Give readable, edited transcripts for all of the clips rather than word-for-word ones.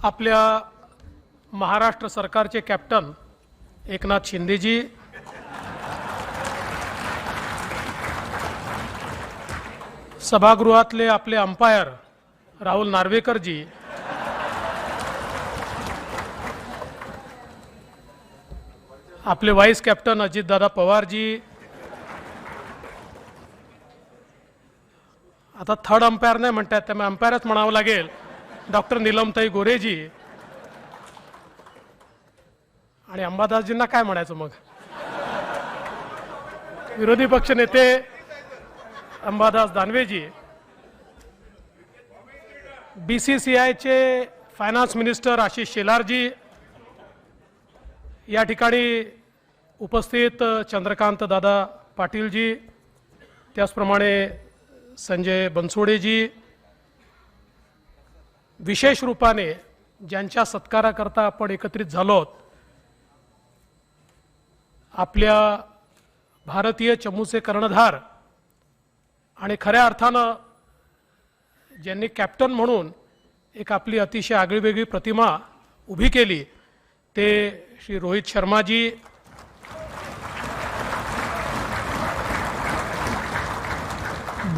आपल्या महाराष्ट्र सरकारचे कॅप्टन एकनाथ शिंदेजी, सभागृहातले आपले अंपायर राहुल नार्वेकरजी, आपले वाईस कॅप्टन अजितदादा पवारजी, आता थर्ड अंपायर नाही म्हणतात त्यामुळे अंपायरच म्हणावं लागेल, डॉक्टर नीलमताई गोरेजी, आणि अंबादासजींना काय म्हणायचं मग, विरोधी पक्ष नेते अंबादास दानवेजी, बीसीसीआयचे फायनान्स मिनिस्टर आशिष शेलारजी, या ठिकाणी उपस्थित चंद्रकांत दादा पाटीलजी, त्याचप्रमाणे संजय बनसोडेजी, विशेष रूपाने ज्यांच्या सत्काराकरता आपण एकत्रित झालो आहोत, आपल्या भारतीय चमूचे कर्णधार आणि खऱ्या अर्थानं ज्यांनी कॅप्टन म्हणून एक आपली अतिशय आगळीवेगळी प्रतिमा उभी केली ते श्री रोहित शर्माजी,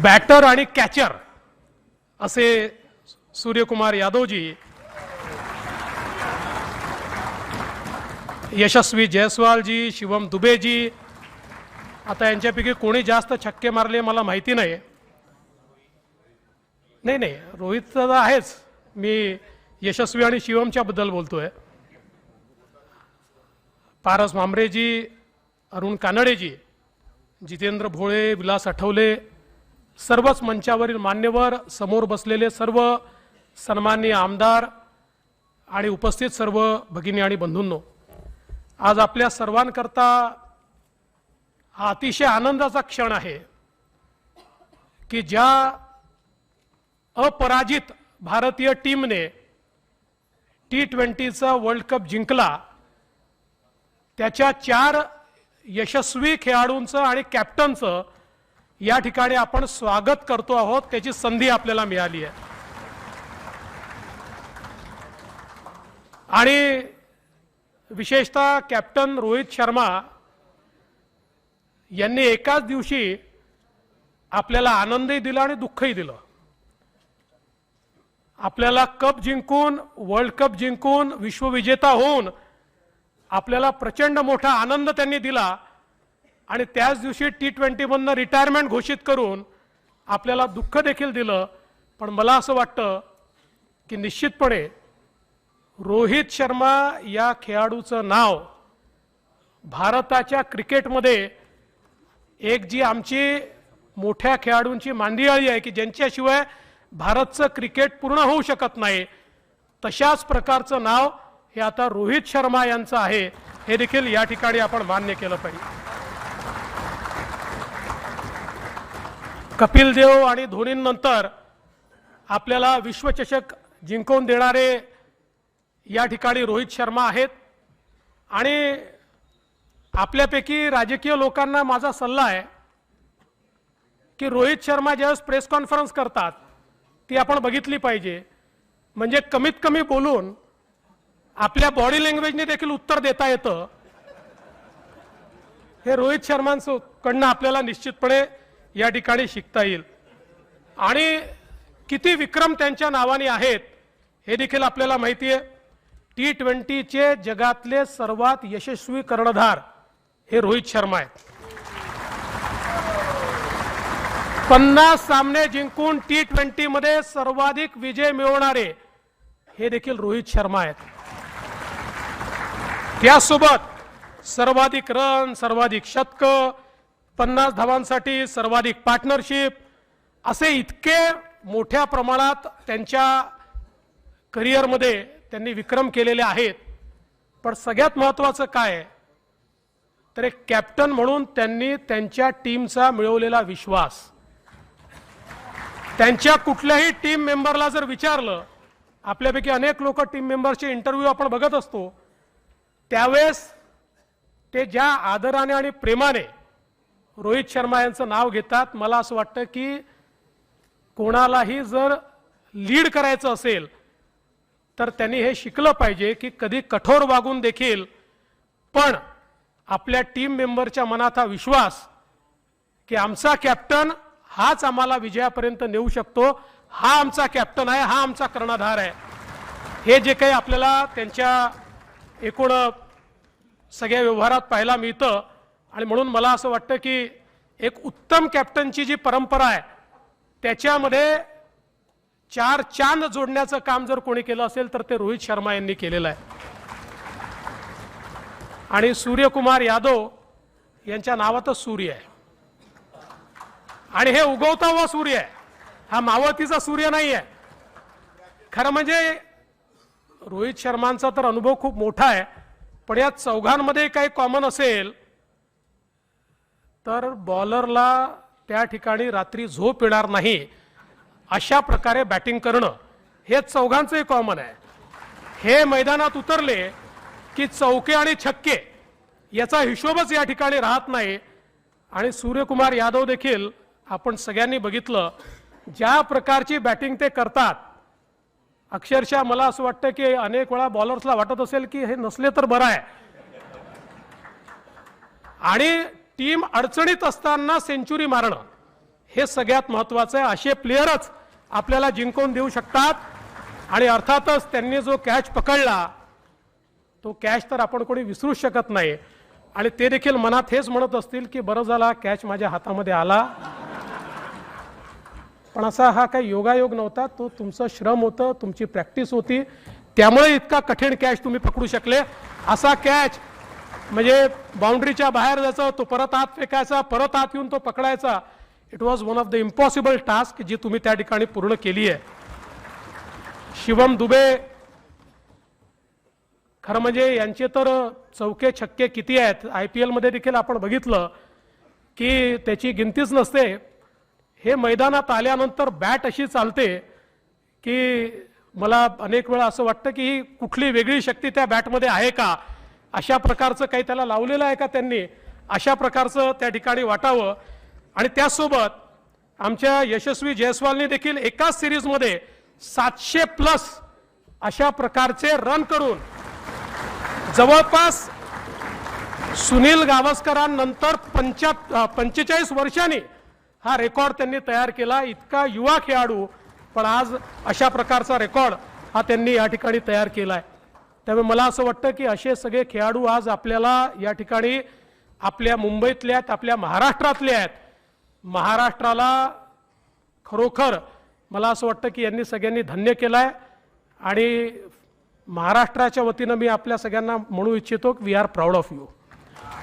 बॅटर आणि कॅचर असे सूर्यकुमार यादवजी, यशस्वी जयस्वालजी, शिवम दुबेजी, आता यांच्यापैकी कोणी जास्त छक्के मारले मला माहिती नाही, नाही रोहित तर आहेच, मी यशस्वी आणि शिवमच्या बद्दल बोलतोय, पारस मांबरेजी, अरुण कानडेजी, जितेंद्र भोळे, विलास आठवले, सर्वच मंचावरील मान्यवर, समोर बसलेले सर्व सन्माननीय आमदार आणि उपस्थित सर्व भगिनी आणि बंधूंनो, आज आपल्या सर्वांकरता हा अतिशय आनंदाचा क्षण आहे की ज्या अपराजित भारतीय टीमने T20चा वर्ल्ड कप जिंकला त्याच्या 4 यशस्वी खेळाडूंचं आणि कॅप्टनचं या ठिकाणी आपण स्वागत करतो आहोत, त्याची संधी आपल्याला मिळाली आहे। आणि विशेषतः कॅप्टन रोहित शर्मा यांनी एकाच दिवशी आपल्याला आनंदही दिला आणि दुःखही दिलं। आपल्याला कप जिंकून, वर्ल्ड कप जिंकून, विश्वविजेता होऊन आपल्याला प्रचंड मोठा आनंद त्यांनी दिला आणि त्याच दिवशी T20 मधनं रिटायरमेंट घोषित करून आपल्याला दुःख देखील दिलं। पण मला असं वाटतं की निश्चितपणे रोहित शर्मा या खेळाडूचं नाव भारताच्या क्रिकेटमध्ये एक जी आमची मोठ्या खेळाडूंची मांदियाळी आहे की ज्यांच्याशिवाय भारतचं क्रिकेट पूर्ण होऊ शकत नाही, तशाच प्रकारचं नाव हे आता रोहित शर्मा यांचं आहे, हे देखील या ठिकाणी आपण मान्य केलं पाहिजे। कपिल देव आणि धोनीनंतर आपल्याला विश्वचषक जिंकवून देणारे या ठिकाणी रोहित शर्मा आहेत। आणि आपल्यापैकी राजकीय लोकांना माझा सल्ला आहे की रोहित शर्मा ज्यावेळेस प्रेस कॉन्फरन्स करतात ती आपण बघितली पाहिजे, म्हणजे कमीत कमी बोलून आपल्या बॉडी लँग्वेजने देखील उत्तर देता येतं, हे रोहित शर्मांकडून आपल्याला निश्चितपणे या ठिकाणी शिकता येईल। आणि किती विक्रम त्यांच्या नावाने आहेत हे देखील आपल्याला माहिती आहे। T20चे जगातले सर्वात यशस्वी कर्णधार हे रोहित शर्मा आहेत। 50 सामने जिंकून T20 मध्ये सर्वाधिक विजय मिळवणारे हे देखील रोहित शर्मा आहेत। त्यासोबत सर्वाधिक रन, सर्वाधिक शतक, 50 धावांसाठी सर्वाधिक पार्टनरशिप, असे इतके मोठ्या प्रमाणात त्यांच्या करिअरमध्ये त्यांनी विक्रम केलेले आहेत। पण सगळ्यात महत्त्वाचं काय आहे तर एक कॅप्टन म्हणून त्यांनी त्यांच्या टीमचा मिळवलेला विश्वास, त्यांच्या कुठल्याही टीम मेंबरला जर विचारलं, आपल्यापैकी अनेक लोक टीम मेंबरचे इंटरव्ह्यू आपण बघत असतो, त्यावेळेस ते ज्या आदराने आणि प्रेमाने रोहित शर्मा यांचं नाव घेतात, मला असं वाटतं की कोणालाही जर लीड करायचं असेल तर त्यांनी हे शिकलं पाहिजे की कधी कठोर वागून देखील पण आपल्या टीम मेंबरच्या मनात हा विश्वास की आमचा कॅप्टन हाच आम्हाला विजयापर्यंत नेऊ शकतो, हा आमचा कॅप्टन आहे, हा आमचा कर्णधार आहे, हे जे काही आपल्याला त्यांच्या एकूण सगळ्या व्यवहारात पाहायला मिळतं. आणि म्हणून मला असं वाटतं की एक उत्तम कॅप्टनची जी परंपरा आहे त्याच्यामध्ये चार चांद जोडण्याचं काम जर कोणी केलं असेल तर ते रोहित शर्मा यांनी केलेलं आहे. आणि सूर्यकुमार यादव यांच्या नावातच सूर्य आहे आणि हे उगवता व सूर्य आहे, हा मावळतीचा सूर्य नाही आहे. खरं म्हणजे रोहित शर्मांचा तर अनुभव खूप मोठा आहे, पण या चौघांमध्ये काही कॉमन असेल तर बॉलरला त्या ठिकाणी रात्री झोप येणार नाही अशा प्रकारे बॅटिंग करणं हे चौघांचंही कॉमन आहे. हे मैदानात उतरले की चौके आणि छक्के याचा हिशोबच या ठिकाणी राहत नाही. आणि सूर्यकुमार यादव देखील आपण सगळ्यांनी बघितलं ज्या प्रकारची बॅटिंग ते करतात, अक्षरशः मला असं वाटतं की अनेक वेळा बॉलर्सला वाटत असेल की हे नसले तर बरं आहे. आणि टीम अडचणीत असताना सेंचुरी मारणं हे सगळ्यात महत्त्वाचं आहे. असे प्लेयरच आपल्याला जिंकून देऊ शकतात. आणि अर्थातच त्यांनी जो कॅच पकडला तो कॅच तर आपण कोणी विसरू शकत नाही. आणि ते देखील मनात हेच म्हणत असतील की बरं झाला कॅच माझ्या हातामध्ये आला, पण असा हा काही योगायोग नव्हता, तो तुमचं श्रम होतं, तुमची प्रॅक्टिस होती, त्यामुळे इतका कठीण कॅच तुम्ही पकडू शकले. असा कॅच म्हणजे बाउंड्रीच्या बाहेर जायचा, तो परत आत फेकायचा, परत आत येऊन तो पकडायचा. It was one of the impossible task जी तुम्ही त्या ठिकाणी पूर्ण केली आहे. शिवम दुबे खरं म्हणजे यांचे तर चौके छक्के किती आहेत, IPL मध्ये देखील आपण बघितलं की त्याची गिनतीच नसते. हे मैदानात आल्यानंतर बॅट अशी चालते की मला अनेक वेळा असं वाटतं की ही कुठली वेगळी शक्ती त्या बॅटमध्ये आहे का, अशा प्रकारचं काही त्याला लावलेलं आहे का त्यांनी, अशा प्रकारचं त्या ठिकाणी वाटावं. आणि त्यासोबत आमच्या यशस्वी जयस्वालने देखील एकाच सिरीजमध्ये 700+ अशा प्रकारचे रन करून जवळपास सुनील गावस्करांनंतर 45 वर्षांनी हा रेकॉर्ड त्यांनी तयार केला. इतका युवा खेळाडू पण आज अशा प्रकारचा रेकॉर्ड हा त्यांनी या ठिकाणी तयार केला आहे. त्यामुळे मला असं वाटतं की असे सगळे खेळाडू आज आपल्याला या ठिकाणी आपल्या मुंबईतले आहेत, आपल्या महाराष्ट्रातले आहेत. महाराष्ट्राला खरोखर मला असं वाटतं की यांनी सगळ्यांनी धन्य केलं आहे. आणि महाराष्ट्राच्या वतीनं मी आपल्या सगळ्यांना म्हणू इच्छितो की we are proud of you,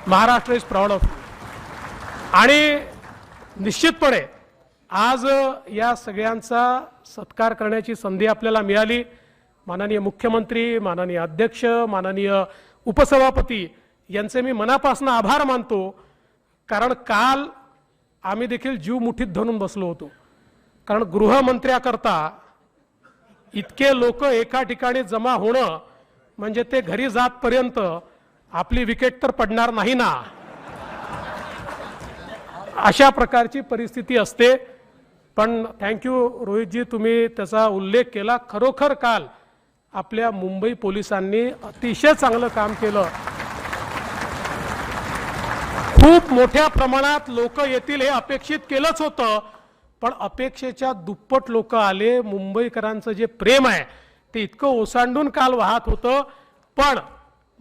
Maharashtra is proud of you. आणि निश्चितपणे आज या सगळ्यांचा सत्कार करण्याची संधी आपल्याला मिळाली. माननीय मुख्यमंत्री, माननीय अध्यक्ष, माननीय उपसभापती यांचे मी मनापासून आभार मानतो. कारण काल आम्ही देखील जीव मुठीत धरून बसलो होतो. कारण गृहमंत्र्याकरता इतके लोक एका ठिकाणी जमा होणं म्हणजे ते घरी जातपर्यंत आपली विकेट तर पडणार नाही ना, अशा प्रकारची परिस्थिती असते. पण थँक्यू रोहितजी, तुम्ही त्याचा उल्लेख केला. खरोखर काल आपल्या मुंबई पोलिसांनी अतिशय चांगलं काम केलं. खूप मोठ्या प्रमाणात लोक येतील हे अपेक्षित केलंच होतं, पण अपेक्षेच्या दुप्पट लोक आले. मुंबईकरांचं जे प्रेम आहे ते इतकं ओसांडून काल वाहत होतं, पण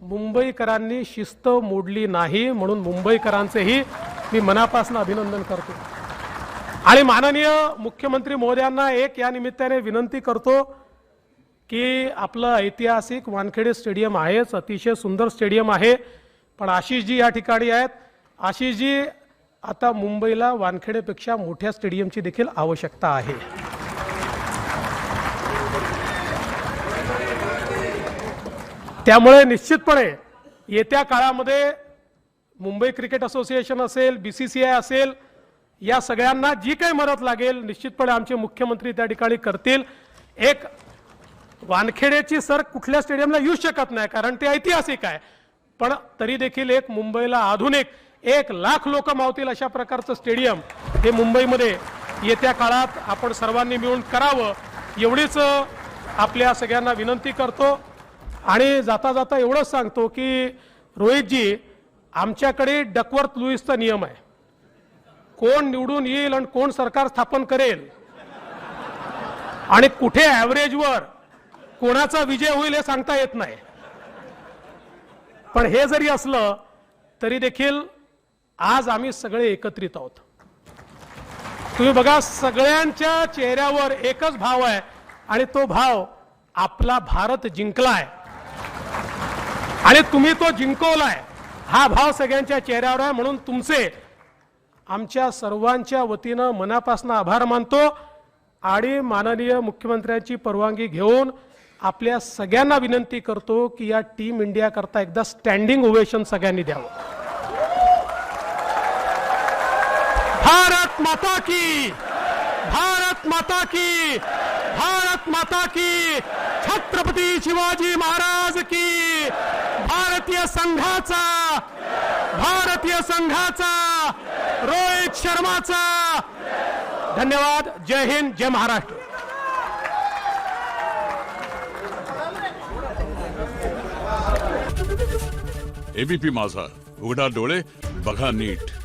मुंबईकरांनी शिस्त मोडली नाही. म्हणून मुंबईकरांचेही मी मनापासून अभिनंदन करतो. आणि माननीय मुख्यमंत्री महोदयांना एक या निमित्ताने विनंती करतो की आपलं ऐतिहासिक वानखेडे स्टेडियम आहेच, अतिशय सुंदर स्टेडियम आहे, पण आशिषजी या ठिकाणी आहेत. आशिषजी, आता मुंबईला वानखेडेपेक्षा मोठ्या स्टेडियमची देखील आवश्यकता आहे. त्यामुळे निश्चितपणे येत्या काळामध्ये मुंबई क्रिकेट असोसिएशन असेल, BCCI असेल, या सगळ्यांना जी काही मदत लागेल निश्चितपणे आमचे मुख्यमंत्री त्या ठिकाणी करतील. एक वानखेडेची सर कुठल्या स्टेडियमला येऊ शकत नाही कारण ते ऐतिहासिक आहे, पण तरी देखील एक मुंबईला आधुनिक 1 लाख लोक मावतील अशा प्रकारचं स्टेडियम हे मुंबईमध्ये येत्या काळात आपण सर्वांनी मिळून करावं, एवढीच आपल्या सगळ्यांना विनंती करतो आणि जाता जाता एवढंच सांगतो की रोहितजी, आमच्याकडे डकवर्थ लुईसचा नियम आहे. कोण निवडून येईल आणि कोण सरकार स्थापन करेल आणि कुठे ॲव्हरेजवर कोणाचा विजय होईल हे सांगता येत नाही. पण हे जरी असलं तरी देखील आज आम्ही सगळे एकत्रित आहोत. तुम्ही बघा, सगळ्यांच्या चेहऱ्यावर एकच भाव आहे आणि तो भाव आपला भारत जिंकलाय आणि तुम्ही तो जिंकवलाय, हा भाव सगळ्यांच्या चेहऱ्यावर आहे. म्हणून तुमचे आमच्या सर्वांच्या वतीनं मनापासून आभार मानतो आणि माननीय मुख्यमंत्र्यांची परवानगी घेऊन आपल्या सगळ्यांना विनंती करतो की या टीम इंडिया करता एकदा स्टँडिंग ओवेशन सगळ्यांनी द्यावं. भारत माता की, भारत माता की, भारत माता की, छत्रपती शिवाजी महाराज की. भारतीय संघाचा रोहित शर्माचा धन्यवाद. जय हिंद, जय महाराष्ट्र. एबीपी माझा, उघडा डोळे बघा नीट.